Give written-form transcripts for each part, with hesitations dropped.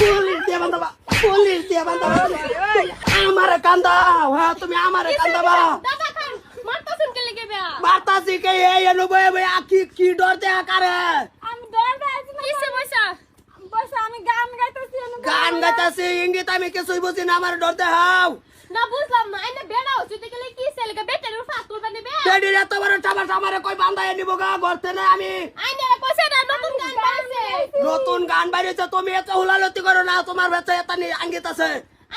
Police দিয়ে বান্ধাবা, police দিয়ে বান্ধাবা। আমারে কান্দাও, হ্যাঁ তুমি আমারে কান্দাবা। দাদা খান মারতাছেন কে লেগে বেয়া বার্তাছি কে এই এনুবে কি ডর দেয়া কারে? আমি ডর পাইছি না কিসে বসা বসা আমি গান গাইতেছি গান গাইতাছি ইঙ্গিত আমি কিছুই বুঝি না, আমার ডর দেখাও। না বুঝলাম না আইনা বেড়া হইতে গেলে কি সেলকে বেটার ফাঁক তুলবা নেবে সেদিন এত বড় টামাটা আমারে কই বান্ধায় নিব গা করতে না আমি। আইনা কইছে না নতুন গান পাইছে নতুন গান বাইরেছে, তুমি এত হুলালতি করো না, তোমার বেচে এত আঙ্গিত আছে।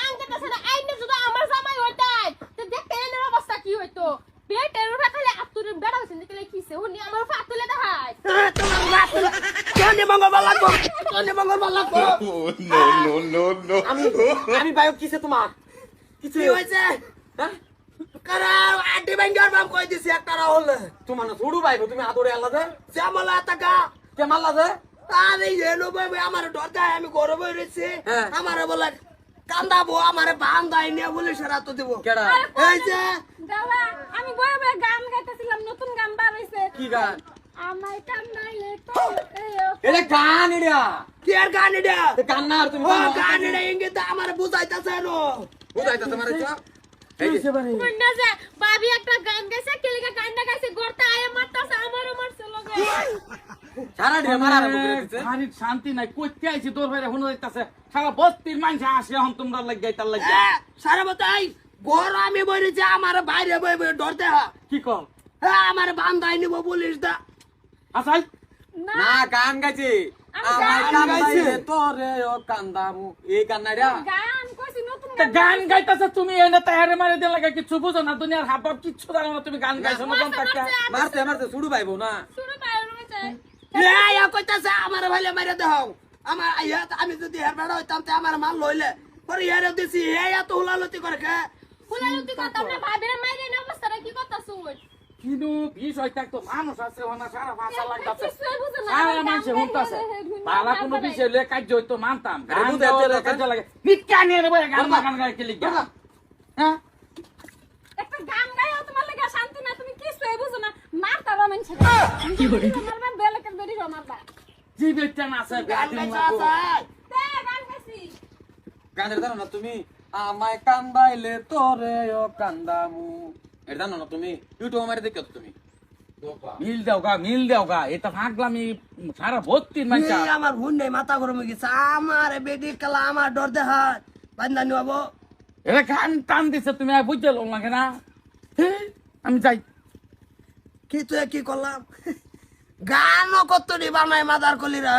আঙ্কে তাছে না আইনা যদি আমার জামাই হইতাই তো দেখতে এর অবস্থা কি হইতো বেটার ফাঁকলে আতুর বেড়া হইতে গেলে কিসে উনি আমার ফাঁক তুলে দেখায় তোমার বাপ কেনে মঙ্গলবার লাগবো, কেনে মঙ্গলবার লাগবো। No. আমি বায়ক কিসে তোমার কিছু হয়েছে কারা আড্ডি ব্যাংকের বাপ কই দিছি একটা রাহুল তোমার না ছুড়ু বাইব তুমি আদরে আল্লাহ শ্যামলা টাকা কে মাল্লা দে আরে এলো ভাই আমার ডর দেয়, আমি গরম হয়ে রয়েছি। হ্যাঁ। আমার বলে কান্দাবো, আমার বান্ধাই নিয়ে বলে সেরা তো দেবো। কেডা এই যে দাদা আমি বয়ে বয়ে গান গাইতেছিলাম নতুন গান বার হইছে কি গান আমায় কান্দাইলে তো এটা গান এটা কি আর গান এটা? গান না আর তুমি ও গান এটা ইঙ্গিত আমার বুঝাইতেছে না। বুঝাইতা তোমার এই যে মুন্না যে ভাবি একটা গান গাইছে কে লেগে গানটা গাইছে গড়তে আয় মারতাছে আমারও মারছে লগে সারা দিন মারা দিছে শারীরিক শান্তি নাই কইতে আইছি তোর ভাইরা হুনো যাইতাছে সারা বস্তির মানুষ আসে এখন তোমরা লাগাই তার লাগিয়া সারা বতাই গর আমি বলেছি আমার বাইরে বই বই ডর দেয়া। কি কর আমার বান্ধাই নিব পুলিশ দা। আসাই না না গান গাইছে গান কান্দাইলে তোরে ও কান্দামু এই গান না রে গান কইছি নতুন তা গান গাইতাছে তুমি এনে তাহারে মারে দিয়ে লাগা কিছু বুঝো না দুনিয়ার হাবাব কিচ্ছু জানো না তুমি গান গাইছো না কোন টাকা মারতে মারতে ছুড়ু বাইব না শুরু বাইরে রয়েছে এই কইতাছে আমার ভাইলে মাইরে দেও। আমার আমি যদি হের বেড়া হইতাম তে আমার মাল লইলে পরে হেরে দিছি হে এত হুলালতি করে কে। ফুলালুতি কথা না ভাবিরে মাইরে না অবস্থাটা কি করতাছ কিন্তু বিষ হইতে তো মানুষ আছে ওনা সারা ভাষা লাগতাছে কিছুই বুঝে না সারা মানুষ হুনতাছে পালা কোনো বিষয় লয়ে কাজ হইতো মানতাম গান বুঝে গাওয়ার আছে, কাজ লাগে নিকা নিয়ে নেবে গান গায় কি লিখা হ্যাঁ একটা গান গাইও তোমার লাগা শান্তি না তুমি কিছুই বুঝো না মারতা বা মানুষ কি করে মারবা বেলকের বেরি মারবা জি বেটা না আছে গান গান গাইছে আছে। তে গান গাইছি গানের জানো না তুমি আমায় কান্দাইলে তোরে ও কান্দামু এটা জানো না তুমি ইউটিউব মারে দেখো তুমি মিল দেও গা এটা ফাগলামি সারা বস্তির মানুষ এই আমার হুন নেই মাথা গরম হয়ে গেছে। আমার বেডি কালা আমার ডর দেহা বান্দা নিব। এটা গান টান দিছে তুমি আর বুঝতে লাগে না আমি যাই কি তুই কি করলাম গানও কত বানায় মাদার কলিরা।